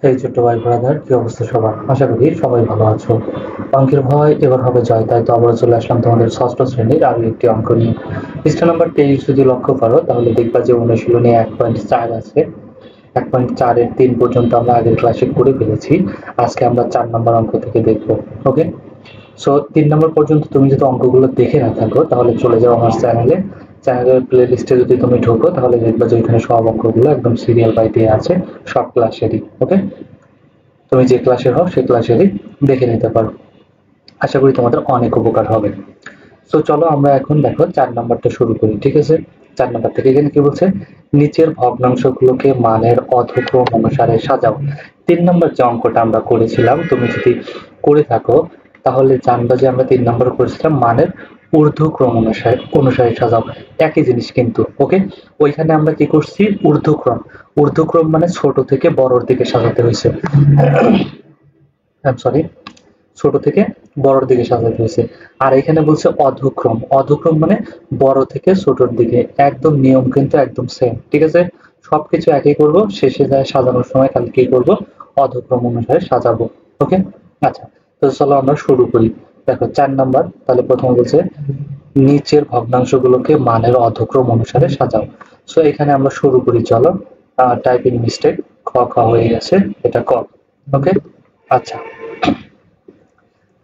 এই ছোট্ট ভাই ব্রাদার, কি অবস্থা সবার? আশা করি সবাই ভালো আছো। অঙ্কের ভয় এবার হবে জয়, তাই তো আবার চলে আসলাম তোমাদের ষষ্ঠ শ্রেণীর আরো একটি অঙ্ক নিয়ে। পৃষ্ঠা নাম্বার 23 যদি লক্ষ্য করো তাহলে দেখবা যে অনুশীলনী 1.4 আছে। 1.4-এর 3 পর্যন্ত আমরা আগের ক্লাসে করে ফেলেছি। আজকে আমরা 4 নম্বর অঙ্ক থেকে দেখবো। ওকে, সো 3 নম্বর পর্যন্ত তুমি যদি অঙ্কগুলো দেখে না থাকো তাহলে চলে যাও আমার চ্যানেলের প্লে লিস্টে যদি তুমি ঢোকো তাহলে দেখবা যে এখানে সব অঙ্কগুলো একদম সিরিয়াল বাই দিয়ে আছে, সব ক্লাসেরই। ওকে, তুমি যে ক্লাসের হও সেই ক্লাসেরই দেখে নিতে পারো। আশা করি তোমাদের অনেক উপকার হবে। তো চলো আমরা এখন দেখো 4 নাম্বারটা শুরু করি। ঠিক আছে, 4 নাম্বার থেকে এখানে কি বলছে, নিচের ভগ্নাংশগুলোকে মানের অধক্রম অনুসারে সাজাও। 3 নাম্বার যে অঙ্কটা আমরা করেছিলাম তুমি যদি করে থাকো তাহলে জানবা যে আমরা 3 নাম্বার করেছিলাম মানের ঊর্ধ্বক্রম অনুসারে অনুসারে সাজাও। একই জিনিস কিন্তু। ওকে, ওইখানে আমরা কি করছি, ঊর্ধ্বক্রম। ঊর্ধ্বক্রম মানে ছোট থেকে বড়র দিকে সাজাতে হয়েছে। সরি, ছোট থেকে বড়র দিকে সাজাতে হয়েছে। আর এখানে বলছে অধক্রম। অধক্রম মানে বড় থেকে ছোটর দিকে। একদম নিয়ম কিন্তু একদম সেম। ঠিক আছে, সবকিছু একই করব, শেষে যায় সাজানোর সময় খালি কি করব, অধক্রম অনুসারে সাজাবো। ওকে, আচ্ছা, তো চলো আমরা শুরু করি। দেখো 4 নাম্বার, তাহলে প্রথমে বলছে নিচের ভগ্নাংশগুলোকে মানের অধক্রম অনুসারে সাজাও। সো এখানে আমরা শুরু করি, চলো। টাইপিং মিস্টেক, খ খ হয়ে গেছে, এটা ক। ওকে, আচ্ছা,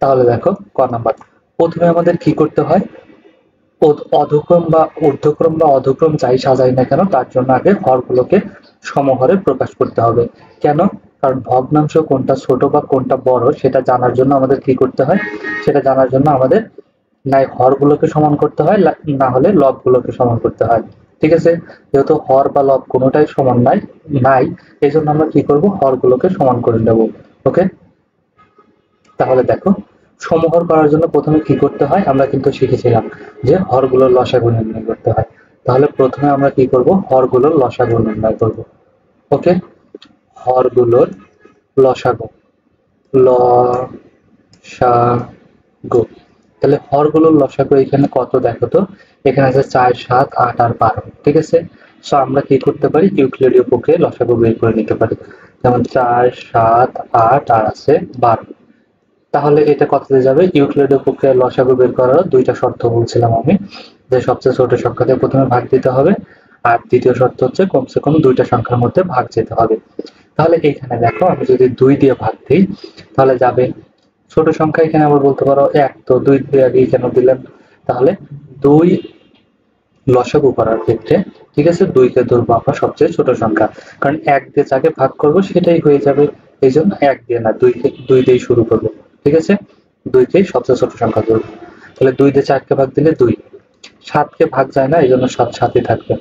তাহলে দেখো ক নাম্বার, প্রথমে আমাদের কি করতে হয়, অধক্রম বা ঊর্ধ্বক্রম বা অধক্রম যাই সাজাই না কেন তার জন্য আগে হরগুলোকে সমহরে প্রকাশ করতে হবে। কেন? কারণ ভগ্নাংশ কোনটা ছোট বা কোনটা বড় সেটা জানার জন্য আমাদের কি করতে হয়, সেটা জানার জন্য আমাদের নাই হরগুলোকে সমান করতে হয়, না হলে লবগুলোকে সমান করতে হয়। ঠিক আছে, যেহেতু হর বা লব কোনোটাই সমান নাই, এই জন্য আমরা কি করব, হরগুলোকে সমান করে নেব। ওকে, তাহলে দেখো, সমহর করার জন্য প্রথমে কি করতে হয়, আমরা কিন্তু শিখেছিলাম যে হরগুলোর লসাগু নির্ণয় করতে হয়। তাহলে প্রথমে আমরা কি করব, হরগুলোর লসাগু নির্ণয় করব। ওকে, হরগুলোর লসাগু, লসাগু, তাহলে হরগুলোর লসাগু এখানে কত দেখো তো, এখানে আছে 4, 7, 8 আর 12। ঠিক আছে, সো আমরা কি করতে পারি, ইউক্লিডীয় প্রক্রিয়ায় লসাগু বের করে নিতে পারি। যেমন 4, 7, 8 আর আছে 12। তাহলে এটা কততে যাবে, ইউক্লিডীয় প্রক্রিয়ায় লসাগু বের করার দুইটা শর্ত বলছিলাম আমি, যে সবচেয়ে ছোট সংখ্যা দিয়ে প্রথমে ভাগ দিতে হবে, আর দ্বিতীয় শর্ত হচ্ছে কমসে কম দুইটা সংখ্যার মধ্যে ভাগ যেতে হবে। তাহলে এইখানে দেখো আমি যদি 2 দিয়ে ভাগ দিই তাহলে যাবে, ছোট সংখ্যা এখানে আবার বলতে পারো 1, তো 2 দিয়ে আগে কেন দিলেন, তাহলে 2 লসাগু করার ক্ষেত্রে, ঠিক আছে, 2 কে ধরবো আমরা সবচেয়ে ছোট সংখ্যা, কারণ 1 দিয়ে যাকে ভাগ করব সেটাই হয়ে যাবে। এই জন্য 1 দিয়ে না, 2 দিয়েই শুরু করবো। ঠিক আছে, 2 কেই সবচেয়ে ছোট সংখ্যা ধরবো। তাহলে 2 দিয়ে 4 কে ভাগ দিলে 2, 7 কে ভাগ যায় না, এই জন্য 7 7ই থাকবে।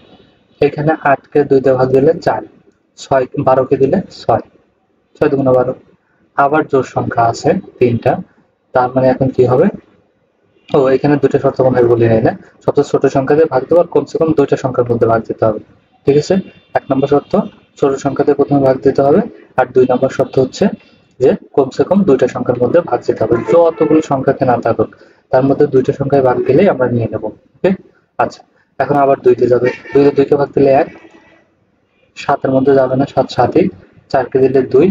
এখানে 8 কে 2 দিয়ে ভাগ দিলে 4, 6 12 কে দিলে 6, 6 দুগুণে 12। আবার জোড় সংখ্যা আছে 3টা, তার মানে এখন কি হবে, ও এখানে দুটো শর্ত মনে হয় বলি নাই না, সবচেয়ে ছোট সংখ্যা দিয়ে ভাগ দেবো আর কমসে কম দুইটা সংখ্যার মধ্যে ভাগ দিতে হবে। ঠিক আছে, 1 নম্বর শর্ত ছোট সংখ্যা দিয়ে প্রথমে ভাগ দিতে হবে, আর 2 নম্বর শর্ত হচ্ছে যে কমসে কম দুইটা সংখ্যার মধ্যে ভাগ দিতে হবে। যতগুলো সংখ্যাকে না থাকুক তার মধ্যে দুইটা সংখ্যায় ভাগ দিলেই আমরা নিয়ে নেব। ওকে, আচ্ছা, এখন আবার 2 তে যাবে, 2 দিয়ে 2 কে ভাগ দিলে 1, 7 এর মধ্যে যাবে না, 7 7ই, 4 কে দিলে 2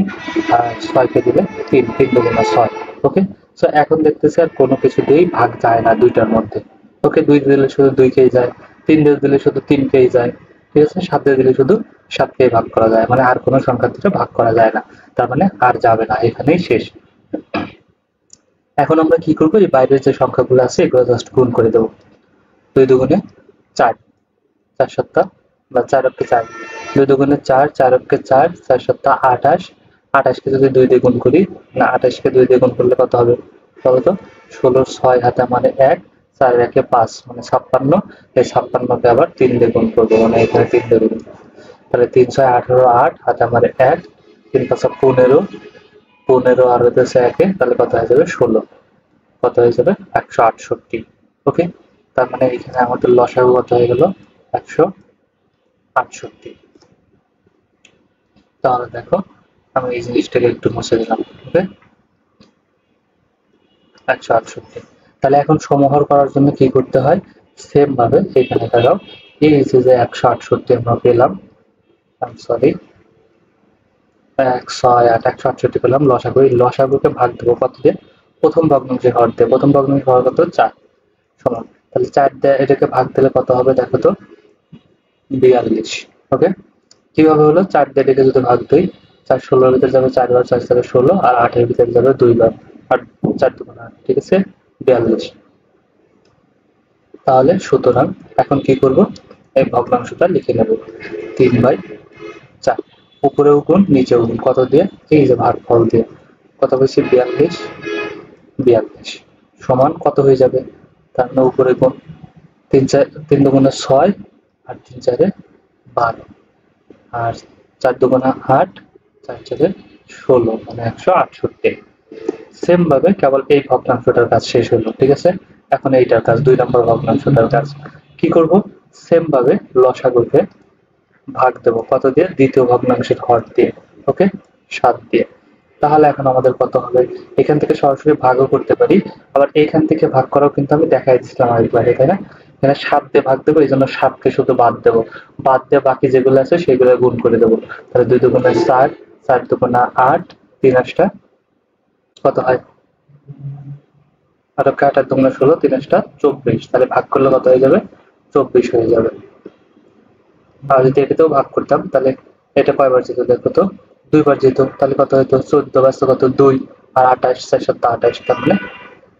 আর 6 কে দিলে 3, 3 দুগুণে 6। ওকে, সো এখন দেখতেছি আর কোনো কিছুতেই ভাগ যায় না দুইটার মধ্যে। ওকে, 2 দিলে শুধু 2 কেই যায়, 3 দিলে শুধু 3 কেই যায়। ঠিক আছে, 7 দিলে শুধু 7 কেই ভাগ করা যায়, মানে আর কোনো সংখ্যা থেকে ভাগ করা যায় না, তার মানে আর যাবে না, এখানেই শেষ। এখন আমরা কি করবো, এই বাইরের যে সংখ্যাগুলো আছে এগুলো জাস্ট গুণ করে দেবো। 2 দুগুণে 4, 4 সাতটা বা 4 অক্ষে 4, 2 দুগুণে 4, 4 অক্ষে 4, 4 সাতটা 28, 28 কে যদি 2 দিয়ে গুণ করি, না 28 কে 2 দিয়ে গুণ করলে কত হবে বলো তো, 16 6 হাতে মানে 1, 4 একে 5 মানে 56, এই 56 কে আবার 3 দিয়ে গুণ করবো, মানে এখানে 3 দিয়ে গুণ, তাহলে 3 6 18, 8 হাতে আমার 1, 3 5 15, 15 আর হইতেছে 1, তাহলে কত হয়ে যাবে 16, কত হয়ে যাবে 168। ওকে, তার মানে এখানে আমাদের লসাগু কত হয়ে গেল, 168। তাহলে দেখো আমি এই জিনিসটাকে একটু মুছে দিলাম। ওকে, 168। তাহলে এখন সমহর করার জন্য কি করতে হয়, সেম ভাবে এখানে দেখাও, এই যে 168 আমরা পেলাম, সরি 1, 6, 8, 168 পেলাম লসাগু। এই লসাগুকে ভাগ দেবো কত দিয়ে? প্রথম ভগ্নাংশের হর দিয়ে। প্রথম ভগ্নাংশের হর কত? 4 সমান, তাহলে 4 দিয়ে এটাকে ভাগ দিলে কত হবে দেখো তো? 42। ওকে, কিভাবে হলো? 4 দিয়ে এটাকে যদি ভাগ দিই, 4 16 এর ভিতরে যাবে 4 বার, 4 4 16 আর 8 এর ভিতরে যাবে 2 বার, আর 4 2 8, ঠিক আছে 42। তাহলে সুতরাং এখন কি করব? এই ভগ্নাংশটা লিখে নেব 3/4, উপরেও গুণ নিচেও গুণ, কত দিয়ে? এই যে ভাগফল দিয়ে। কত হয়েছে? 42 42 সমান কত হয়ে যাবে? তার মানে উপরে গুণ 3 4 3 দুগুণে 6 আর 3 4 12 আর 4 দুগুণে 8 4 4 16 মানে 168। সেম ভাবে কেবল এই ভগ্নাংশটার কাজ শেষ হলো, ঠিক আছে। এখন এইটার কাজ 2 নম্বর ভগ্নাংশটার কাজ কি করব? সেম ভাবে লসাগুকে ভাগ দেব কত দিয়ে? দ্বিতীয় ভগ্নাংশের হর দিয়ে। ওকে, 7 দিয়ে। তাহলে এখন আমাদের কত হবে? এখান থেকে সরাসরি ভাগও করতে পারি, আবার এখান থেকে ভাগ করাও কিন্তু আমি দেখাই দিয়েছিলাম আরেকবারে, তাই না? এখানে 7 দিয়ে ভাগ দেবো, এই জন্য 7 কে শুধু বাদ দেবো, বাদ দিয়ে বাকি যেগুলো আছে সেগুলো গুণ করে দেবো। তাহলে 2 দুগুণে 4, 4 দুগুণে 8, 3 8 কত হয়? 8 8 আর দুগুণে 16, 3 8 24। তাহলে ভাগ করলে কত হয়ে যাবে? 24 হয়ে যাবে। আর যদি এটাতেও ভাগ করতাম তাহলে এটা কয়বার যেত দেখো তো? 2 বার যেত। তাহলে কত হতো? 14 বাস্তব কত? 2 আর 28 4 7 28, তার মানে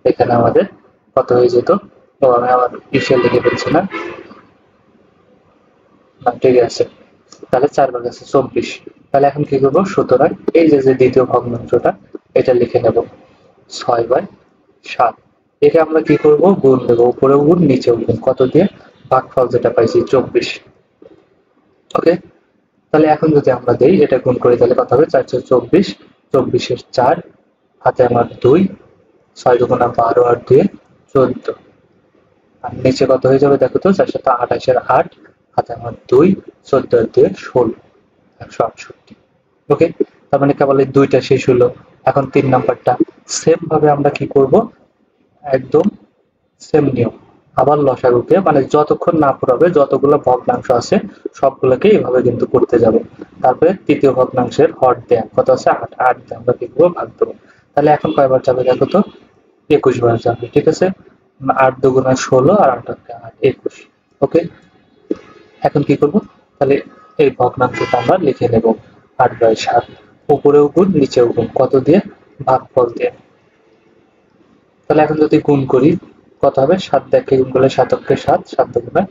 এখানে আমাদের কত হয়ে যেত? ও আমি আমার ইসে লিখে ফেলছি না, ঠিক আছে। তাহলে 4 বার আছে 24। তাহলে এখন কি করব? সুতরাং এই যে দ্বিতীয় ভগ্নাংশটা এটা লিখে নেব 6/7। একে আমরা কি করব? গুণ দেব, উপরেও গুণ নিচেও গুণ, কত দিয়ে? ভাগফল যেটা পাইছি 24। ওকে, তাহলে এখন যদি আমরা দেই এটা গুণ করি তাহলে কত হবে? 4 4 24, 24 এর 4 হাতে আমার 2, 6 দুগুণা 12 আর 2 14, আর নিচে কত হয়ে যাবে দেখো তো? 4 7 28 এর 8 হাতে আমার 2, 14 আর 2 16, 168। ওকে, তার মানে কেবল এই দুইটা শেষ হলো। এখন 3 নাম্বারটা সেম ভাবে আমরা কি করব? একদম সেম নিয়ম, আবার লসাগুকে মানে যতক্ষণ না পুরাবে যতগুলো ভগ্নাংশ আছে সবগুলোকে এভাবে কিন্তু করতে যাবে। তারপরে তৃতীয় ভগ্নাংশের হর দেয়া কত আছে? 8, 8 দিয়ে আমরা কি করবো? ভাগ দেবো। তাহলে এখন কয়বার যাবে দেখো তো? 21 বার যাবে, ঠিক আছে। 8 দুগুণে 16 আর 8 8 21। ওকে, এখন কি করব? তাহলে এই ভগ্নাংশটা আমরা লিখে নেব 8/7, উপরেও গুণ নিচেও গুণ, কত দিয়ে? ভাগফল দিয়ে। তাহলে এখন যদি গুণ করি কত হবে? 7 দিয়ে গুণ করলে 7 অক্ষে 7, 7 দুগুণে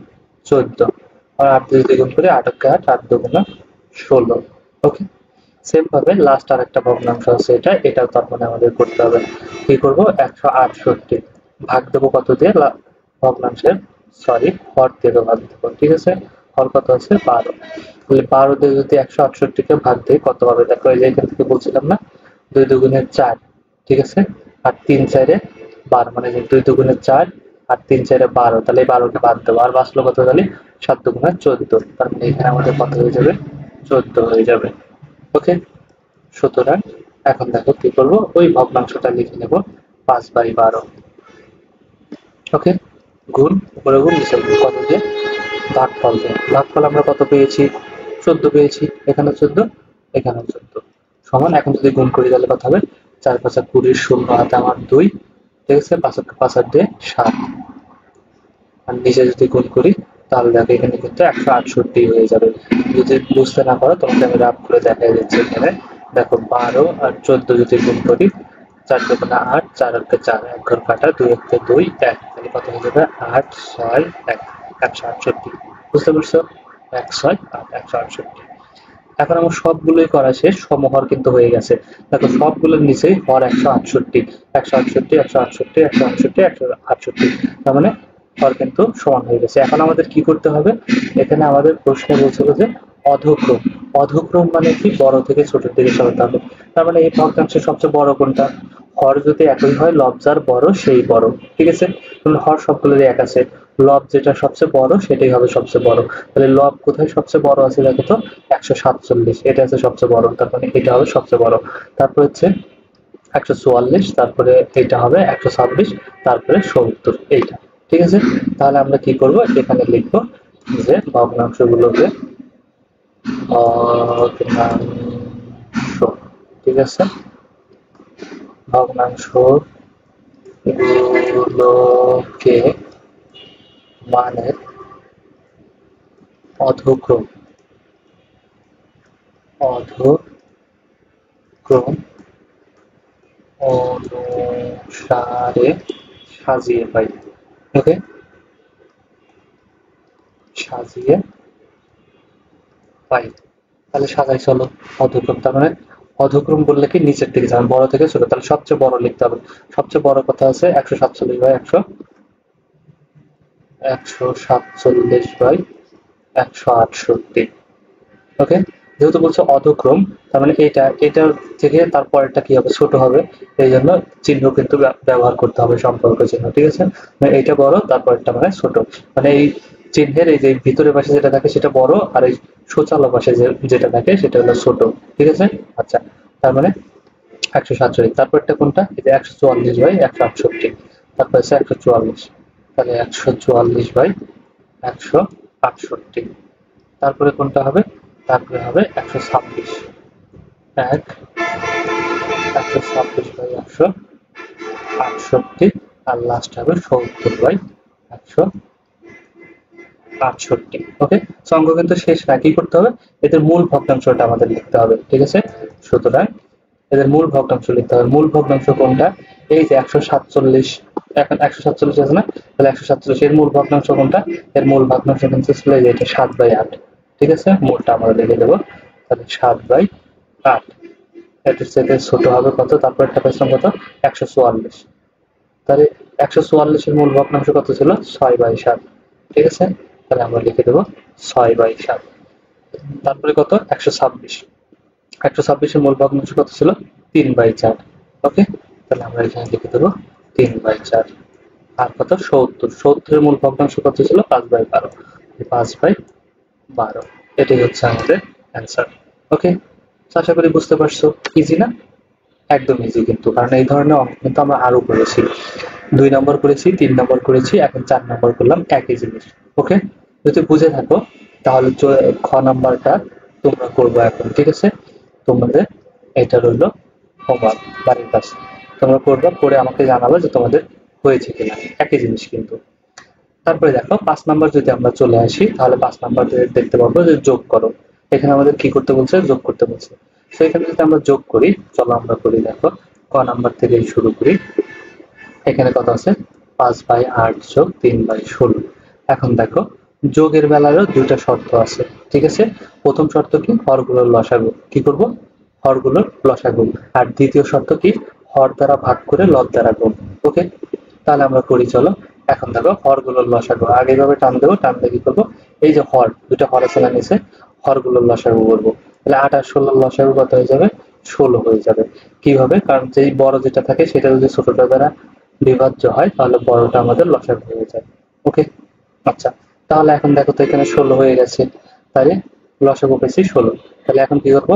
14, আর 8 দিয়ে যদি গুণ করি 8 অক্ষে 8, 8 দুগুণে 16। ওকে, সেম ভাবে লাস্ট আরেকটা ভগ্নাংশ আছে, এটাও তার মানে আমাদের করতে হবে। কি করব? 168 ভাগ দেবো কত দিয়ে? ভগ্নাংশের হর দিয়ে ভাগ দেবো, ঠিক আছে। হর কত আছে? 12। তাহলে 12 দিয়ে যদি 168 কে ভাগ দিই কত হবে দেখো? এই যে এখান থেকে বলছিলাম না 2 দুগুণে 4, ঠিক আছে, আর 3 4 12, মানে 2 দুগুণে 4 আর 3 4 12, তাহলে 12 কে বাদ দেবো, আর বাঁচলো কত? তাহলে 7 দুগুণে 14, তার মানে এখানে আমাদের কত হয়ে যাবে? 14 হয়ে যাবে। ওকে, সুতরাং এখন দেখো কি করব? ওই ভগ্নাংশটা লিখে নেব 5/12। ওকে, গুণ, উপরে গুণ নিচে গুণ, কত দিয়ে? ভাগফল দিয়ে। ভাগফল আমরা কত পেয়েছি? 14 পেয়েছি, এখানে 14 এখানে 14 সমান। এখন যদি গুণ করি তাহলে কত হবে? 4 5 20, 0 হাতে আমার 2, ঠিক আছে, 5 5 আর 2 7, আর নিচে যদি গুণ করি তাহলে দেখো এখানে কিন্তু 168 হয়ে যাবে। যদি বুঝতে না পারো তোমাকে আমি রাফ করে দেখাই দিচ্ছি। এখানে দেখো 12 আর 14 যদি গুণ করি, 4 দুগুণে 8, 4 অক্ষে 4, 1 ঘর কাটা, 2 অক্ষে 2, 1, তাহলে কত হয়ে যাবে? 8 6 1, 168। বুঝতে পারছো? 1 6 8, 168। এখন আমার সবগুলোই করা শেষ, সমহর কিন্তু হয়ে গেছে। দেখো সবগুলোর নিচেই হর 168, 168 168 168 168, তার মানে হর কিন্তু সমান হয়ে গেছে। এখন আমাদের কি করতে হবে? এখানে আমাদের প্রশ্নে বলছিল যে অধক্রম। অধক্রম মানে কি? বড় থেকে ছোটের দিকে সরাতে হবে। তার মানে এই ভগ্নাংশের সবচেয়ে বড় কোনটা? হর যদি একই হয়, লব যার বড় সেই বড়, ঠিক আছে। হর সবগুলোরই এক আছে, লব যেটা সবচেয়ে বড় সেটাই হবে সবচেয়ে বড়। তাহলে লব কোথায় সবচেয়ে বড় আছে দেখো তো? 147, এটা আছে সবচেয়ে বড়, তার মানে এটা হবে সবচেয়ে বড়। তারপর হচ্ছে 144, তারপরে এটা হবে 126, তারপরে 70, এইটা, ঠিক আছে। তাহলে আমরা কি করব? এখানে লিখবো যে ভগ্নাংশগুলোকে ভগ্নাংশ ঠিক আছে, ভগ্নাংশ গুলোকে মানের অধক্রম অনুসারে সাজিয়ে পাই। ওকে, সাজিয়ে পাই। তাহলে সাজাই চলো অধক্রম, তার মানে অধক্রম বললে কি নিচের দিকে যাবে, বড় থেকে ছোট, তাহলে সবচেয়ে বড় লিখতে হবে। সবচেয়ে বড় কথা আছে 147 বাই 147 বাই 168। ওকে, যেহেতু বলছে অধক্রম, তার মানে এটার থেকে তারপরেরটা কি হবে, ছোট হবে। এই জন্য চিহ্ন কিন্তু ব্যবহার করতে হবে, সম্পর্ক চিহ্ন। ঠিক আছে, মানে এইটা বড়, তারপরটা মানে ছোট। মানে এই চিহ্নের এই যে ভিতরের পাশে যেটা থাকে সেটা বড়, আর এই সোচালো পাশে যেটা থাকে সেটা হলো ছোট। ঠিক আছে, আচ্ছা, তার মানে 147, তারপরটা কোনটা, এই যে 144 বাই 168, তারপর আছে 144, তাহলে 144 বাই 168। তারপরে কোনটা হবে, তারপরে হবে 126, 126 বাই 168, আর লাস্ট হবে 70 বাই 168। ওকে, অঙ্ক কিন্তু শেষ না, কি করতে হবে, এদের মূল ভগ্নাংশটা আমাদের লিখতে হবে। ঠিক আছে, সুতরাং এদের মূল ভগ্নাংশ লিখতে হবে। মূল ভগ্নাংশ কোনটা, এই যে 147, এখন 147 আছে না, তাহলে 147 এর মূল ভগ্নাংশ কোনটা, এর মূল ভগ্নাংশ কিন্তু ছিল এই যে এটা 7 বাই 8। ঠিক আছে, মূলটা আমরা লিখে দেবো, তাহলে 7 বাই 8। এটার সাথে ছোট হবে কত, তারপর একটা পেছন কত, 144। তাহলে 144 এর মূল ভগ্নাংশ কত ছিল, 6 বাই 7। ঠিক আছে, তাহলে আমরা লিখে দেবো 6 বাই 7। তারপরে কত, 126, 126 এর মূল ভগ্নাংশ কত ছিল, 3 বাই 4। ওকে, তাহলে আমরা এখানে লিখে দেবো 3 বাই 4। আর কত, 70, 70 এর মূল ভগ্নাংশ কত ছিল, 5 বাই 12, 5 বাই 12। এটাই হচ্ছে আমাদের অ্যান্সার। ওকে, আশা করি বুঝতে পারছো, ইজি না, একদম ইজি কিন্তু, কারণ এই ধরনের অঙ্ক কিন্তু আমরা আরো করেছি, 2 নম্বর করেছি, 3 নম্বর করেছি, এখন 4 নম্বর করলাম, একই জিনিস। ওকে, যদি বুঝে থাকো তাহলে খ নাম্বারটা তোমরা করবো এখন। ঠিক আছে, তোমাদের এটা রইলো হোমওয়ার্ক, বাড়ির কাজ তোমরা করবে, করে আমাকে জানাবে যে তোমাদের হয়েছে কিনা, একই জিনিস কিন্তু। তারপরে দেখো 5 নাম্বার যদি আমরা চলে আসি, তাহলে 5 নাম্বার দেখতে পাবো যে যোগ করো। এখানে আমাদের কি করতে বলছে, যোগ করতে বলছে। তো এখানে যদি আমরা যোগ করি, চলো আমরা করি। দেখো ক নাম্বার থেকে শুরু করি। এখানে কত আছে, 5 বাই 8 যোগ 3 বাই 16। এখন দেখো যোগের বেলায়ও দুইটা শর্ত আছে। ঠিক আছে, প্রথম শর্ত কি, হরগুলোর লসাগু কি করব, হরগুলোর লসাগু। আর দ্বিতীয় শর্ত কি, হর দ্বারা ভাগ করে লব দ্বারা গুণ। ওকে, তাহলে আমরা করি চলো। এখন দেখো হরগুলোর লসাগু, আগে ভাবে টান দেবো, টান দিয়ে কি করবো, এই যে হর, দুটো হর আছে না নিচে, হরগুলোর লসাগু করবো। তাহলে 8 আর 16 লসাগু কত হয়ে যাবে, 16 হয়ে যাবে। কিভাবে, কারণ যেই বড় যেটা থাকে সেটা যদি ছোটটা দ্বারা বিভাজ্য হয় তাহলে বড়টা আমাদের লসাগু হয়ে যায়। ওকে, আচ্ছা, তাহলে এখন দেখো তো এখানে 16 হয়ে গেছে, তাহলে লসাগু পেয়েছি 16। তাহলে এখন কি করবো,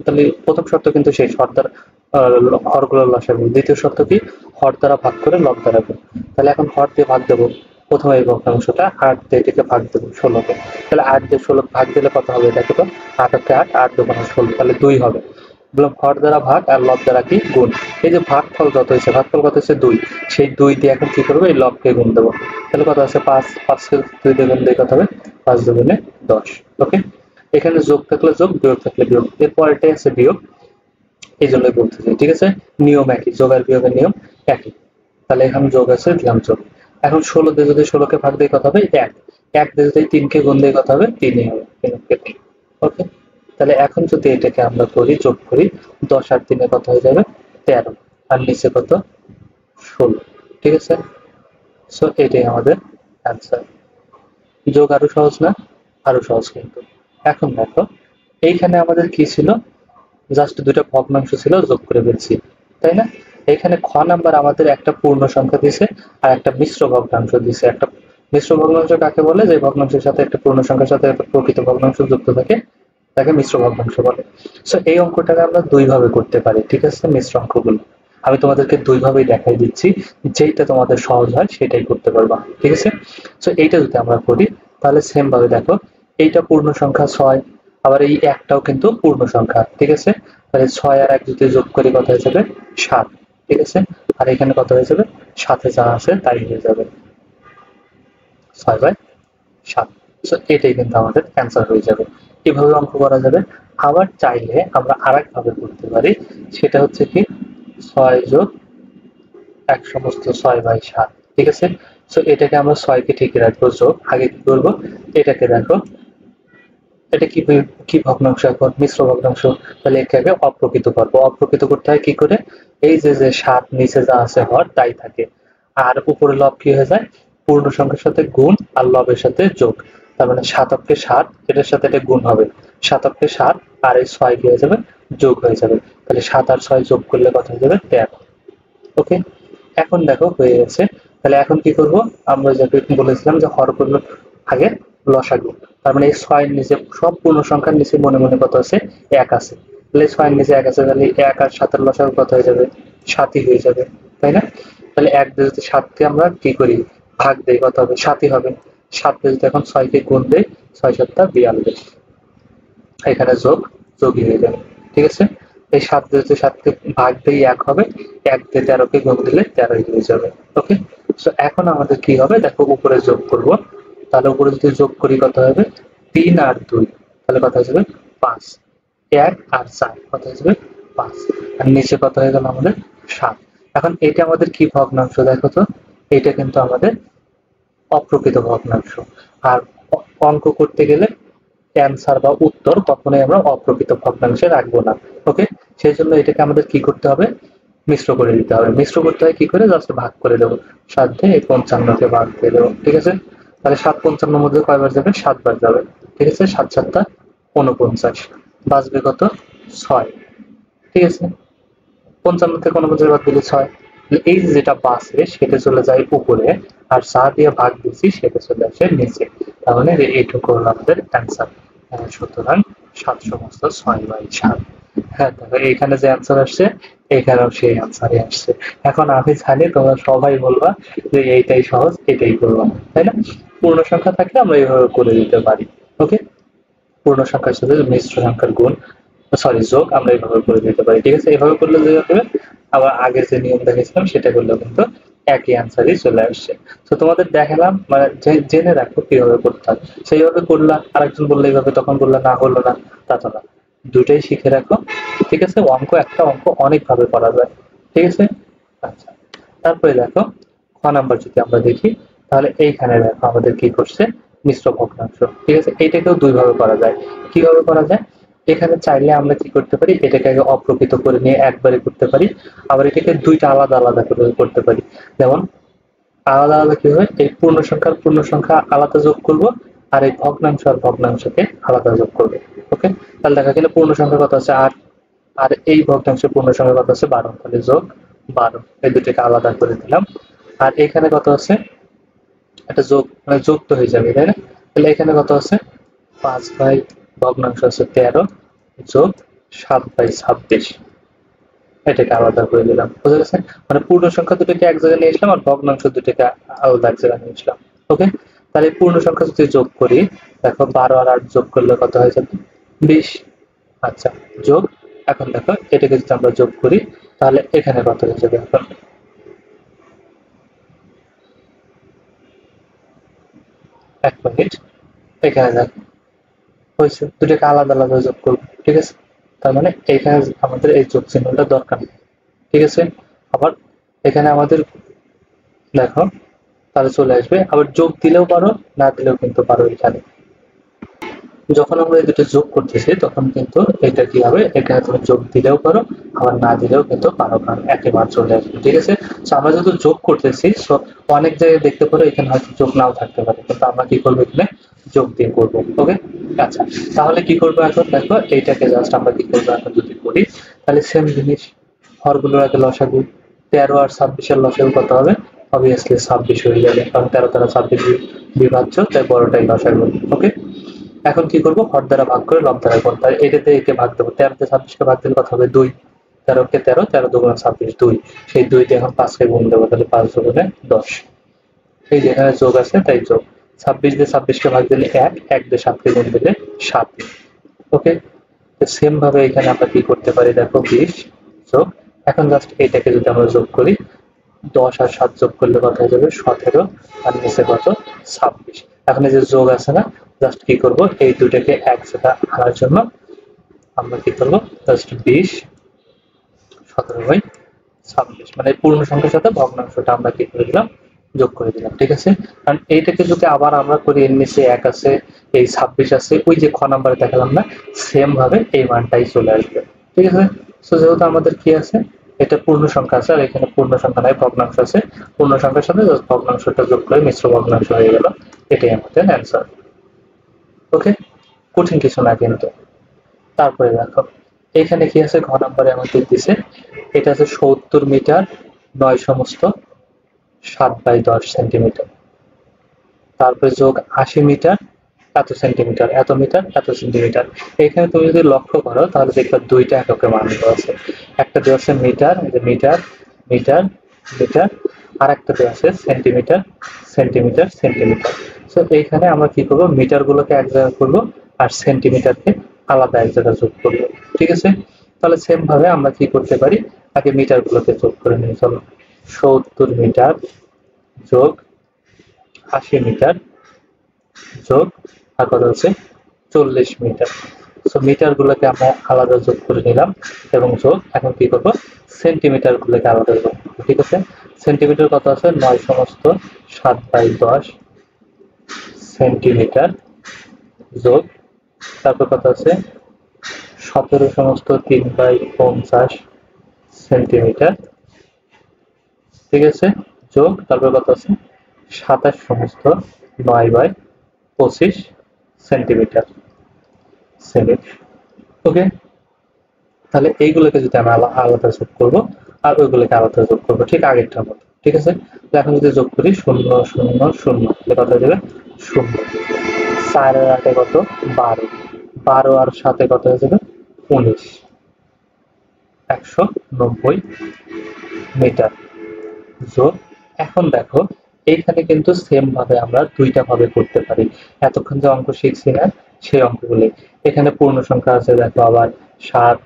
তাহলে প্রথম শর্ত কিন্তু শেষ, হর দ্বারা হরগুলোর লসাগু। দ্বিতীয় শর্ত কি, হর দ্বারা ভাগ করে লব দ্বারা গুণ। তাহলে এখন হর দিয়ে ভাগ দেবো, প্রথমে এই ভগ্নাংশটা 8 দিয়ে এটাকে ভাগ দেবো 16কে। তাহলে 8 দিয়ে 16 ভাগ দিলে কত হবে, দেখো তো, 8 কে 8, 8 দোকানে 16, তাহলে 2 হবে। বললাম হর দ্বারা ভাগ আর লব দ্বারা কি গুণ। এই যে ভাগফল যত হয়েছে, ভাগফল কত হচ্ছে 2, সেই 2 দিয়ে এখন কি করবো, এই লবকে গুণ দেবো। তাহলে কত আছে 5, 5 কে 2 দিয়ে গুণ দিয়ে কত হবে, 5 দুগুণে 10। ওকে, এখানে যোগ থাকলে যোগ, বিয়োগ থাকলে বিয়োগ, এর পরেরটাই আছে বিয়োগ, এই জন্যই বলতেছি। ঠিক আছে, নিয়ম একই, যোগ আর বিয়োগের নিয়ম একই। তাহলে এখন যোগ আছে, দিলাম যোগ। এখন 16 দিয়ে যদি 16কে ভাগ দিয়ে কত হবে, 1, 1 দিয়ে যদি 3কে গুণ দিয়ে কত হবে, 3ই হবে, 3। ওকে, তাহলে এখন যদি এটাকে আমরা করি, যোগ করি, 10 আর 3 কত হয়ে যাবে, 13, আর নিচে কত, 16। ঠিক আছে, সো এটাই আমাদের অ্যান্সার। যোগ আরো সহজ না, আরো সহজ কিন্তু। এখন দেখো এইখানে আমাদের কি ছিল, জাস্ট দুটো ভগ্নাংশ ছিল, যোগ করে ফেলছি, তাই না। এখানে খ নাম্বার আমাদের একটা পূর্ণ সংখ্যা দিছে আর একটা মিশ্র ভগ্নাংশ দিছে। একটা মিশ্র ভগ্নাংশ কাকে বলে, যে ভগ্নাংশের সাথে একটা পূর্ণ সংখ্যার সাথে একটা প্রকৃত ভগ্নাংশ যুক্ত থাকে তাকে মিশ্র ভগ্নাংশ বলে। সো এই অঙ্কটাকে আমরা দুই ভাবে করতে পারি। ঠিক আছে, মিশ্র অঙ্কগুলো আমি তোমাদেরকে দুই ভাবেই দেখাই দিচ্ছি, যেটা তোমাদের সহজ হয় সেটাই করতে পারবা। ঠিক আছে, সো এইটা যদি আমরা করি তাহলে সেম ভাবে দেখো, এইটা পূর্ণ সংখ্যা 6, আবার এই একটাও কিন্তু পূর্ণ সংখ্যা। ঠিক আছে, তাহলে 6 আর 1 যদি যোগ করি কত হয়ে যাবে 7, ঠিক আছে। আর এখানে কত হয়ে যাবে, সাথে যা আছে তাই হয়ে যাবে 6/7। সো এটাই কিন্তু আমাদের অ্যান্সার হয়ে যাবে। এভাবে অঙ্ক করা যাবে। আবার চাইলে আমরা আরেক ভাবে করতে পারি, সেটা হচ্ছে কি 6 যোগ 1 সমস্ত 6/7, ঠিক আছে। সো এটাকে আমরা 6 কে ঠিকই রাখবো যোগ, আগে কি করব, এটাকে দেখো এটা কি ভগ্নাংশ, এখন মিশ্র ভগ্নাংশ, তাহলে এটাকে অপ্রকৃত করব। অপ্রকৃত করতে হয় কি করে, এই যে 7 নিচে যা আছে হর তাই থাকে, আর উপরে লব কি হয়ে যায়, পূর্ণ সংখ্যার সাথে গুণ আর লবের সাথে যোগ। তার মানে 7 অক্ষে 7, এটার সাথে এটা গুণ হবে, 7 অক্ষে 7 আর এই 6 কি হয়ে যাবে, যোগ হয়ে যাবে। তাহলে 7 আর 6 যোগ করলে কত হয়ে যাবে 13। ওকে, এখন দেখো হয়ে গেছে। তাহলে এখন কি করব, আমরা যেটা বলেছিলাম যে হরগুলো আগে লসাগু, তার মানে এই 6 এর নিচে সব পূর্ণ সংখ্যার নিচে মনে মনে কত আছে, 1 আছে। তাহলে 6 এর নিচে 1 আছে, তাহলে 1 আর 7 এর লসাগু কত হয়ে যাবে, 7ই হয়ে যাবে, তাই না? তাহলে 1 দিয়ে যদি 7 কে আমরা কি করি, ভাগ দেই, কত হবে, 7ই হবে। 7 দিয়ে যদি এখন 6 কে গুণ দেই, 6 7 42, এখানে যোগ, যোগই হয়ে যাবে, ঠিক আছে। এই 7 দিয়ে যদি 7 কে ভাগ দেই 1 হবে, 1 দিয়ে 13 কে গুণ দিলে 13ই হয়ে যাবে। ওকে, সো এখন আমাদের কি হবে, দেখো উপরে যোগ করব। তাহলে উপরে যদি যোগ করি কত হবে, 3 আর 2, তাহলে কত হয়ে যাবে 5, 1 আর 4 কত হয়ে যাবে 5, আর নিচে কত হয়ে গেল আমাদের 7। এখন এটা আমাদের কি ভগ্নাংশ দেখো তো, এটা কিন্তু আমাদের অপ্রকৃত ভগ্নাংশ। আর অঙ্ক করতে গেলে অ্যান্সার বা উত্তর কখনোই আমরা অপ্রকৃত ভগ্নাংশে রাখবো না। ওকে, সেই জন্য এটাকে আমাদের কি করতে হবে, মিশ্র করে দিতে হবে। মিশ্র করতে হয় কি করে, জাস্ট ভাগ করে দেবো, 7 দিয়ে এই 55 কে ভাগ দিয়ে দেবো, ঠিক আছে। তাহলে 7 55 এর মধ্যে কয়বার যাবে, 7 বার যাবে, ঠিক আছে। 7 7 49, বাঁচবে কত 6, ঠিক আছে। 55 থেকে 49 বাদ দিলে 6, এই যেটা বাঁচবে সেটা চলে যায় উপরে, আর যা দিয়ে ভাগ দিচ্ছি সেটা চলে আসে নিচে। তাহলে এইটুকু হলো আমাদের অ্যান্সার। সুতরাং 7 সমস্ত 6/7। হ্যাঁ, তাহলে এখানে যে অ্যান্সার আসছে, এখানেও সেই অ্যান্সারই আসছে। এখন আমি জানি তোমরা সবাই বলবা যে এইটাই সহজ, এটাই করবা, তাই না? পূর্ণ সংখ্যা থাকলে আমরা এইভাবে করে দিতে পারি। ওকে, পূর্ণ সংখ্যার সাথে মিশ্র সংখ্যার গুণ, সরি যোগ, আমরা এইভাবে করে দিতে পারি, ঠিক আছে। এইভাবে করলে যে হবে, আবার আগে যে নিয়ম দেখেছিলাম সেটা করলেও কিন্তু একই অ্যান্সারই চলে আসছে। তো তোমাদের দেখালাম, মানে জেনে রাখো কিভাবে করতে হয়, সেইভাবে করলা। আরেকজন বললে এইভাবে, তখন বললে না, হলো না, তা তো না, দুটাই শিখে রাখো, ঠিক আছে। একটা অঙ্ক অনেক ভাবে করা যায়, ঠিক আছে। আচ্ছা, তারপরে দেখো খ নাম্বার যদি আমরা দেখি, তাহলে এইখানে দেখো আমাদের কি করছে, মিশ্র ভগ্নাংশ, ঠিক আছে। এইটাকেও দুই ভাবে করা যায়। কিভাবে করা যায়, এখানে চাইলে আমরা কি করতে পারি, এটাকে আগে অপ্রকৃত করে নিয়ে একবারে করতে পারি, আবার এটাকে দুইটা আলাদা আলাদা করে করতে পারি। যেমন আলাদা আলাদা কি হয়, এই পূর্ণ সংখ্যা আলাদা যোগ করব, আর এই ভগ্নাংশ আর ভগ্নাংশকে আলাদা যোগ করব। ওকে, তাহলে দেখা গেল পূর্ণ সংখ্যা কত আছে 8, আর এই ভগ্নাংশের পূর্ণ সংখ্যা কত আছে 12, তাহলে যোগ 12, এই দুটোকে আলাদা করে দিলাম। আর এখানে কত আছে, একটা যোগ, মানে যোগ তো হয়ে যাবে, তাই না? তাহলে এখানে কত আছে, 5 বাই ভগ্নাংশ আছে 13 যোগ 7/26, এটাকে আলাদা করে দিলাম, বুঝা গেছে? মানে পূর্ণ সংখ্যা দুটোকে এক জায়গায় নিয়ে আসলাম, আর ভগ্নাংশ দুটোকে আলাদা এক জায়গায় নিয়ে আসলাম। ওকে, তাহলে পূর্ণ সংখ্যা যদি যোগ করি, দেখো 12 আর 8 যোগ করলে কত হয়ে যাবে 20। আচ্ছা, যোগ, এখন দেখো এটাকে যদি আমরা যোগ করি, তাহলে এখানে কত হয়ে যাবে, এখন 1 মিনিট, এখানে দেখো হয়েছে, দুটোকে আলাদা আলাদা যোগ করবো, ঠিক আছে। তার মানে এখানে আমাদের এই যোগ চিহ্নটা দরকার নেই, ঠিক আছে। আবার এখানে আমাদের দেখো, তাহলে চলে আসবে, আবার যোগ দিলেও পারো, না দিলেও কিন্তু পারো। এখানে যখন আমরা এই দুটো যোগ করতেছি, তখন কিন্তু এটা কি হবে, এখানে তুমি যোগ দিলেও পারো, আবার না দিলেও কিন্তু পারো, কারণ একই মান চলে আসবে, ঠিক আছে। তো আমরা যেহেতু যোগ করতেছি, সো অনেক জায়গায় দেখতে পারো এখানে হয়তো যোগ নাও থাকতে পারে, কিন্তু আমরা কি করবো, এখানে যোগ দিয়ে করবো। ওকে, আচ্ছা, তাহলে কি করবো এখন দেখো, এইটাকে জাস্ট আমরা কি করবো এখন যদি করি, তাহলে সেম জিনিস, হরগুলোর আগে লসাগু, 13 আর 26 এর লসাগু কত হবে, অবভিয়াসলি 26 হয়ে যাবে, কারণ 13 দ্বারা 26 বিভাজ্য, তাই বড়টাই লসাগু। ওকে, এখন কি করব, হর দ্বারা ভাগ করে লব দ্বারা গুণ, তাই এটাতে একে ভাগ দেবো, 13 তে 26 কে ভাগ দিলে কত হবে 2, 13 কে 13, 13 দুগুণ 26, 2, সেই 2 তে এখন 5 কে গুণ দেবো, তাহলে 5 দুগুণে 10, এই যেখানে যোগ আছে তাই যোগ, 26 দিয়ে 26 কে ভাগ দিলে 1, 1 দিয়ে 7 কে গুণ দিলে 7। ওকে, সেম ভাবে এখানে আমরা কি করতে পারি দেখো 20 যোগ, এখন জাস্ট এটাকে যদি আমরা যোগ করি 10 আর 7 যোগ করলে কত হয়ে যাবে 17 আর নিচে কত 26। এখন এই যে যোগ আছে না, জাস্ট কি করব এই দুটাকে এক জায়গায় আনার জন্য আমরা কি করব জাস্ট 20 17/26 মানে পূর্ণ সংখ্যার সাথে ভগ্নাংশটা আমরা কি করে দিলাম যোগ করে দিলাম। ঠিক আছে, কারণ এইটাকে যদি আবার আমরা করি এর নিচে 1 আছে এই 26 আছে ওই যে খ নাম্বারে দেখালাম না সেম ভাবে এই মানটাই চলে আসবে। ঠিক আছে, সো যেহেতু আমাদের কি আছে এটা পূর্ণ সংখ্যা আছে আর এখানে পূর্ণ সংখ্যা নাই ভগ্নাংশ আছে, পূর্ণ সংখ্যার সাথে জাস্ট ভগ্নাংশটা যোগ করে মিশ্র ভগ্নাংশ হয়ে গেল, এটাই আমাদের অ্যান্সার। ওকে, কঠিন কিছু না কিন্তু। তারপরে দেখো এখানে কি আছে ঘ নম্বরে আমাদের দিছে এটা আছে 70 মিটার 9 সমস্ত 7/10 সেন্টিমিটার, তারপরে যোগ 80 মিটার এত সেন্টিমিটার, এত মিটার এত সেন্টিমিটার। এখানে তুমি যদি লক্ষ্য করো তাহলে দেখবে দুইটা এককে মান দেওয়া আছে, একটা দেওয়া আছে মিটার, এই যে মিটার মিটার মিটার, আর একটা দেওয়া আছে সেন্টিমিটার সেন্টিমিটার সেন্টিমিটার। সো এইখানে আমরা কি করব মিটার গুলোকে এক জায়গায় করব আর সেন্টিমিটারকে আলাদা এক জায়গায় যোগ করব। ঠিক আছে, তাহলে সেম ভাবে আমরা কি করতে পারি আগে মিটার গুলোকে যোগ করে নিই। চলো 70 মিটার যোগ 80 মিটার যোগ আর কত হচ্ছে 40 মিটার। সো মিটার গুলোকে আমরা আলাদা যোগ করে নিলাম এবং যোগ এখন কি করব সেন্টিমিটার গুলোকে আলাদা যোগ করব। ঠিক আছে, সেন্টিমিটার কত আছে 9 সমস্ত 7/10 সেন্টিমিটার যোগ তারপর কত আছে 17 সমস্ত 3/50 সেন্টিমিটার। ঠিক আছে, যোগ তারপর কত আছে 27 সমস্ত 9/25 সেন্টিমিটার সেমি। ওকে, তাহলে এইগুলোকে যদি আমরা আলাদা যোগ করব আর ওইগুলোকে আলাদা যোগ করব ঠিক আগেরটার মতো। ঠিক আছে, এখন যদি যোগ করি 0 0 0 তাহলে কত হয়ে যাবে 0, 4 আর 8 কত 12, 12 আর 7 কত হয়ে যাবে 19, 190 মিটার যোগ। এখন দেখো এইখানে কিন্তু সেম ভাবে আমরা দুইটা ভাবে করতে পারি, এতক্ষণ যে অঙ্ক শিখছি না সেই অঙ্কগুলি। এখানে পূর্ণ সংখ্যা আছে দেখো আবার 7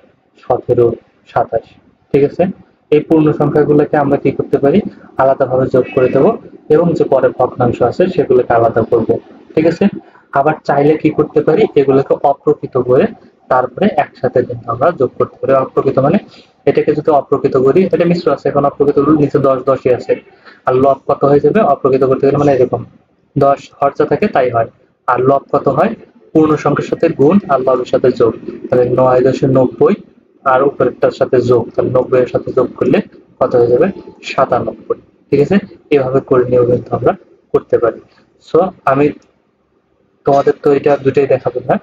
17 27। ঠিক আছে, এই পূর্ণ সংখ্যাগুলোকে আমরা কি করতে পারি আলাদাভাবে যোগ করে দেব এবং যে পরে ভগ্নাংশ আছে সেগুলোকে আলাদা করব। ঠিক আছে, আবার চাইলে কি করতে পারি এগুলোকে অপ্রকৃত করে তারপরে একসাথে কিন্তু আমরা যোগ করতে পারি। অপ্রকৃত মানে এটাকে যদি অপ্রকৃত করি এটা মিশ্র আছে, এখন অপ্রকৃত করলে নিচে 10 10ই আছে আর লব কত হয়ে যাবে অপ্রকৃত করতে গেলে মানে এরকম 10 হরযা থাকে তাই হয়, আর লব কত হয় পূর্ণ সংখ্যার সাথে গুণ আর লবের সাথে যোগ, তাহলে 9.90 আর উপরেরটার সাথে যোগ, তাহলে 90 এর সাথে যোগ করলে কত হয়ে যাবে 97। ঠিক আছে, এভাবে করে নিয়েও কিন্তু আমরা করতে পারি। সো আমি তোমাদের তো এটা দুটাই দেখাবো না,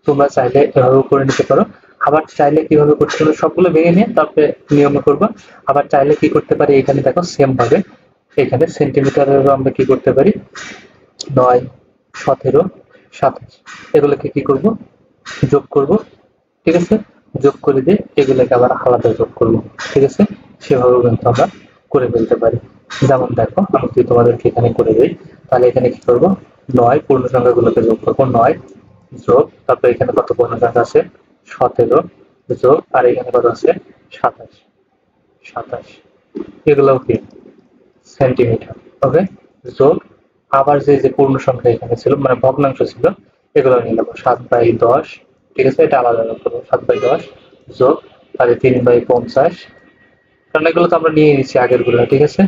তোমরা চাইলে এভাবে করে নিতে পারো। আবার চাইলে কিভাবে করতে পারো সবগুলো ভেঙে নিয়ে তারপরে নিয়মে করবা। আবার চাইলে কি করতে পারি এখানে দেখো সেম ভাবে এখানে সেন্টিমিটারেরও আমরা কি করতে পারি 9 17 27 এগুলোকে কি করব যোগ করব। ঠিক আছে, যোগ করে দিয়ে এগুলোকে আবার আলাদা যোগ করব। ঠিক আছে, সেভাবেও কিন্তু আমরা করে ফেলতে পারি। যেমন দেখো আমি যদি তোমাদেরকে এখানে করে দিই তাহলে এখানে কি করব 9 পূর্ণ সংখ্যাগুলোকে যোগ করব, 9 যোগ তারপর এখানে কত পূর্ণ সংখ্যা আছে 17 যোগ আর এখানে কত আছে 27 27 এগুলোও কি সেন্টিমিটার। ওকে, যোগ আবার যে যে পূর্ণ সংখ্যা এখানে ছিল মানে ভগ্নাংশ ছিল এগুলো নিয়ে নেবো 7/10। ঠিক আছে, এটা আলাদা আলাদা করবো 7/10 যোগ তাহলে 3/50, কারণ এগুলো তো আমরা নিয়ে নিচ্ছি আগের গুলো। ঠিক আছে,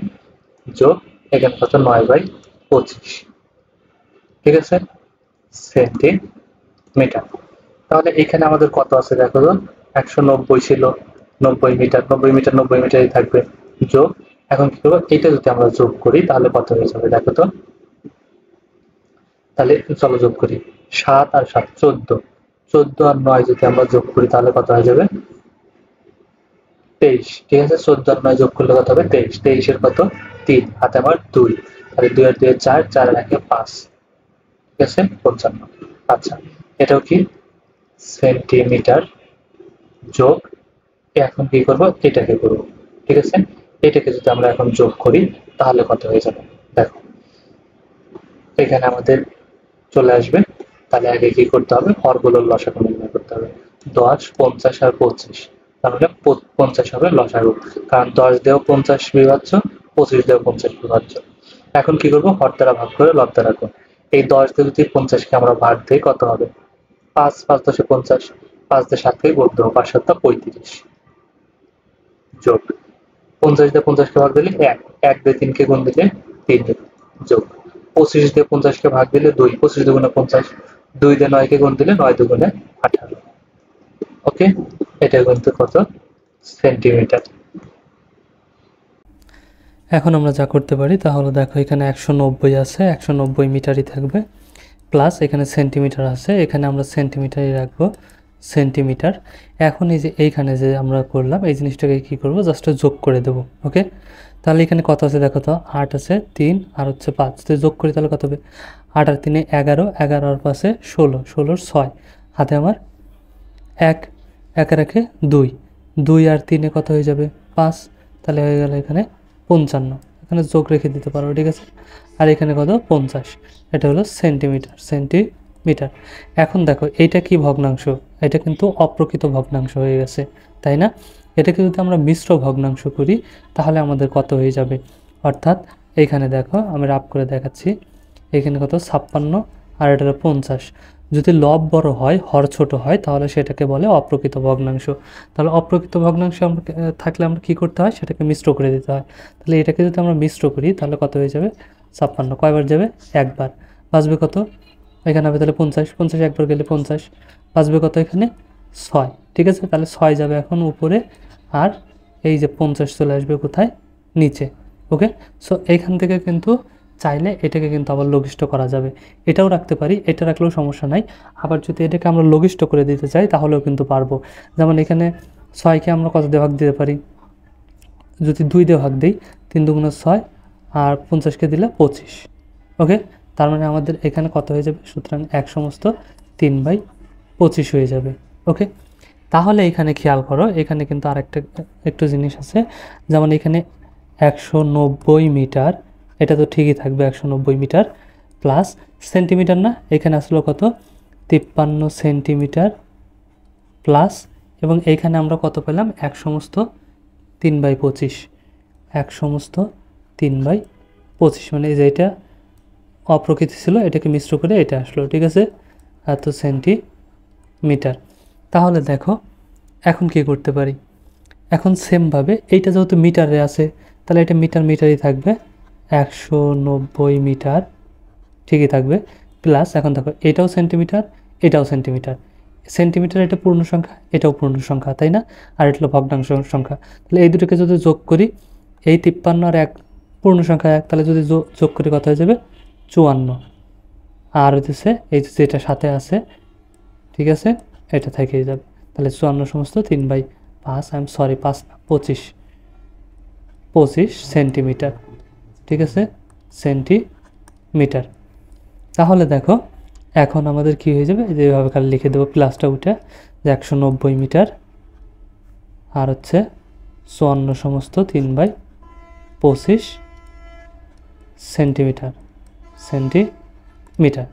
যোগ এখানে কত 9/25। ঠিক আছে, সেন্টিমিটার। তাহলে এখানে আমাদের কত আছে দেখো তো 190 ছিল 90 মিটার, 90 মিটার 90 মিটারই থাকবে যোগ। এখন কি করবো এটা যদি আমরা যোগ করি তাহলে কত হয়ে যাবে দেখো তো, তাহলে চলো যোগ করি 7 আর 7 14, 14 আর 9 যদি আমরা যোগ করি তাহলে কত হয়ে যাবে 23। ঠিক আছে, 14 আর 9 যোগ করলে কত হবে 23, 23 এর কত 3 হাতে আমার 2, তাহলে 2 আর 2 এর 4, 4 আর 1 এ 5। ঠিক আছে 55। আচ্ছা, এটাও কি সেন্টিমিটার যোগ এখন কি করব এটাকে করব। ঠিক আছে, এটাকে যদি আমরা এখন যোগ করি তাহলে কত হয়ে যাবে দেখো এখানে আমাদের চলে আসবে। তাহলে আগে কি করতে হবে হরগুলোর লসাগু নির্ণয় করতে হবে। 10, 50 আর 25, তার মানে 50 হবে লসাগু, কারণ 10 দিয়েও 50 বিভাজ্য, 25 দিয়েও 50 বিভাজ্য। এখন কি করবো, হর দ্বারা ভাগ করে লব দ্বারা গুণ। এই 10 দিয়ে যদি 50 কে আমরা ভাগ দিই কত হবে, 5, 5 10 50, 5 দিয়ে 7 কে গুণ দেবো, 5 7 35, যোগ 50 দিয়ে 50 কে ভাগ দিলে 1, 1 দিয়ে 3 কে গুণ দিলে 3, যোগ 25 দিয়ে 50 কে ভাগ দিলে 2, 25 দুগুণে 50, 2 দিয়ে 9 কে গুণ দিলে 9 দুগুণে 18। ওকে, এটা কিন্তু কত, সেন্টিমিটার। এখন আমরা যা করতে পারি তাহলে দেখো এখানে 190 আছে, 190 মিটারই থাকবে, প্লাস এখানে সেন্টিমিটার আছে, এখানে আমরা সেন্টিমিটারই রাখবো, সেন্টিমিটার। এখন এই যে এইখানে যে আমরা করলাম এই জিনিসটাকে কি করব, জাস্ট যোগ করে দেব। ওকে, তাহলে এখানে কত আছে দেখো তো, 8 আছে, 3 আর হচ্ছে 5, তো যোগ করি তাহলে কত হবে, 8 আর 3 11, 11 আর 5 16, 16 6, হাতে আমার 1, 1 রেখে 2, 2 আর 3 কত হয়ে যাবে 5, তাহলে হয়ে গেল এখানে 55, এখানে যোগ রেখে দিতে পারো, ঠিক আছে। আর এখানে কত 50, এটা হলো সেন্টিমিটার, সেন্টিমিটার। এখন দেখো এইটা কি ভগ্নাংশ, এটা কিন্তু অপ্রকৃত ভগ্নাংশ হয়ে গেছে, তাই না। এটাকে যদি আমরা মিশ্র ভগ্নাংশ করি তাহলে আমাদের কত হয়ে যাবে, অর্থাৎ এইখানে দেখো আমি রাফ করে দেখাচ্ছি, এখানে কত 56 আর এটা 50। যদি লব বড় হয় হর ছোট হয় তাহলে সেটাকে বলে অপ্রকৃত ভগ্নাংশ। তাহলে অপ্রকৃত ভগ্নাংশ আমরা থাকলে আমরা কী করতে হয়, সেটাকে মিশ্র করে দিতে হয়। তাহলে এটাকে যদি আমরা মিশ্র করি তাহলে কত হয়ে যাবে 56, কয়বার যাবে একবার, বাঁচবে কত এখানে হবে তাহলে 50, 50 একবার গেলে 50, বাঁচবে কত এখানে 6, ঠিক আছে। তাহলে 6 যাবে এখন উপরে, আর এই যে 50 চলে আসবে কোথায়, নিচে। ওকে, সো এইখান থেকে কিন্তু চাইলে এটাকে কিন্তু আবার লঘিষ্ঠ করা যাবে, এটাও রাখতে পারি, এটা রাখলেও সমস্যা নাই। আবার যদি এটাকে আমরা লঘিষ্ঠ করে দিতে চাই তাহলেও কিন্তু পারবো। যেমন এখানে 6কে আমরা কত দিয়ে ভাগ দিতে পারি, যদি 2 দিয়ে ভাগ দিই, 3 দুগুণে 6 আর 50কে দিলে 25। ওকে, তার মানে আমাদের এখানে কত হয়ে যাবে, সুতরাং 1 সমস্ত 3/25 হয়ে যাবে। ওকে, তাহলে এখানে খেয়াল করো, এখানে কিন্তু আরেকটা একটু জিনিস আছে, যেমন এখানে 190 মিটার, এটা তো ঠিকই থাকবে 190 মিটার, প্লাস সেন্টিমিটার না, এখানে আসলো কত 53 সেন্টিমিটার, প্লাস এবং এইখানে আমরা কত পেলাম 1 সমস্ত 3/25, 1 সমস্ত 3/25, মানে এই যে এটা অপ্রকৃতি ছিল এটাকে মিশ্র করে এটা আসলো, ঠিক আছে, এত সেন্টিমিটার। তাহলে দেখো এখন কি করতে পারি, এখন সেমভাবে এইটা যেহেতু মিটারে আছে তাহলে এটা মিটার মিটারই থাকবে, 190 মিটার ঠিকই থাকবে, প্লাস এখন দেখো এটাও সেন্টিমিটার, এটাও সেন্টিমিটার, সেন্টিমিটার এটা পূর্ণ সংখ্যা, এটাও পূর্ণ সংখ্যা, তাই না, আর এটা হলো ভগ্নাংশ সংখ্যা। তাহলে এই দুটোকে যদি যোগ করি, এই 53 আর 1 পূর্ণ সংখ্যা 1, তাহলে যদি যোগ করি কত হয়ে যাবে 54, আর হচ্ছে এই যেটা সাথে আছে, ঠিক আছে, এটা থেকেই যাবে, তাহলে 54 সমস্ত 3/5, সরি 5 না 25 সেন্টিমিটার, ঠিক আছে, সেন্টিমিটার। তাহলে দেখো এখন আমাদের কি হয়ে যাবে, যেভাবে খালি লিখে দেবো প্লাসটা উঠে, যে 190 মিটার আর হচ্ছে 54 সমস্ত 3/25 সেন্টিমিটার, সেন্টিমিটার।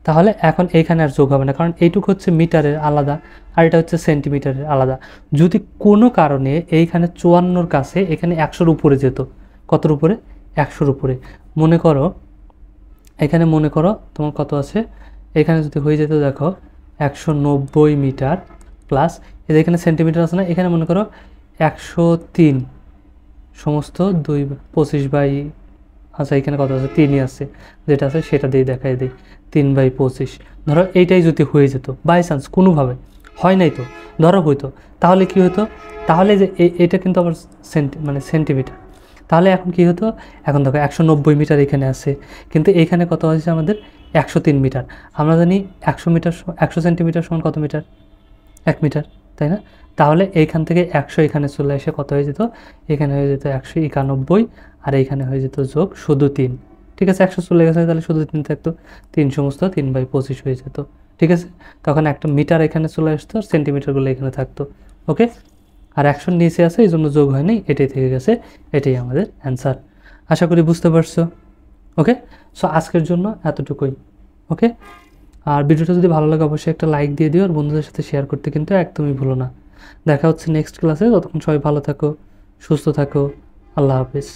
তাহলে এখন এইখানে আর যোগ হবে না, কারণ এইটুকু হচ্ছে মিটারের আলাদা আর এটা হচ্ছে সেন্টিমিটারের আলাদা। যদি কোনো কারণে এইখানে 54 কাছে এখানে 100-র উপরে যেত, কতর উপরে, 100-র উপরে, মনে করো এখানে মনে করো তোমার কত আছে, এখানে যদি হয়ে যেত দেখো 190 মিটার প্লাস এই এখানে সেন্টিমিটার আছে না, এখানে মনে করো 103 সমস্ত 2/25, আচ্ছা এখানে কত আছে 3ই আছে, যেটা আছে সেটা দিয়ে দেখাই দিই, 3/25। ধরো এইটাই যদি হয়ে যেত বাই চান্স, কোনোভাবে হয় নাই তো, ধরো হইতো, তাহলে কি হতো, তাহলে যে এটা কিন্তু আবার মানে সেন্টিমিটার, তাহলে এখন কি হতো, এখন দেখো 190 মিটার এখানে আছে, কিন্তু এইখানে কত আছে আমাদের 103 মিটার, আমরা জানি 100 মিটার 100 সেন্টিমিটার সমান কত মিটার, 1 মিটার, তাই না। তাহলে এইখান থেকে 100 এখানে চলে এসে কত হয়ে যেত, এখানে হয়ে যেত 191, আর এইখানে হয়ে যেত যোগ শুধু 3, ঠিক আছে, 100 চলে গেছে তাহলে শুধু 3 থাকতো, 3 সমস্ত 3/25 হয়ে যেত, ঠিক আছে। তখন একটা মিটার এখানে চলে আসতো, সেন্টিমিটারগুলো এখানে থাকতো। ওকে, আর 100 নিচে আছে এই জন্য যোগ হয়নি, এটাই থেকে গেছে, এটাই আমাদের অ্যান্সার। আশা করি বুঝতে পারছো। ওকে, সো আজকের জন্য এতটুকুই। ওকে, আর ভিডিওটা যদি ভালো লাগে অবশ্যই একটা লাইক দিয়ে দিও, আর বন্ধুদের সাথে শেয়ার করতে কিন্তু একদমই ভুলো না। দেখা হচ্ছে নেক্সট ক্লাসে, ততক্ষণ সবাই ভালো থাকো, সুস্থ থাকো, আল্লাহ হাফিজ।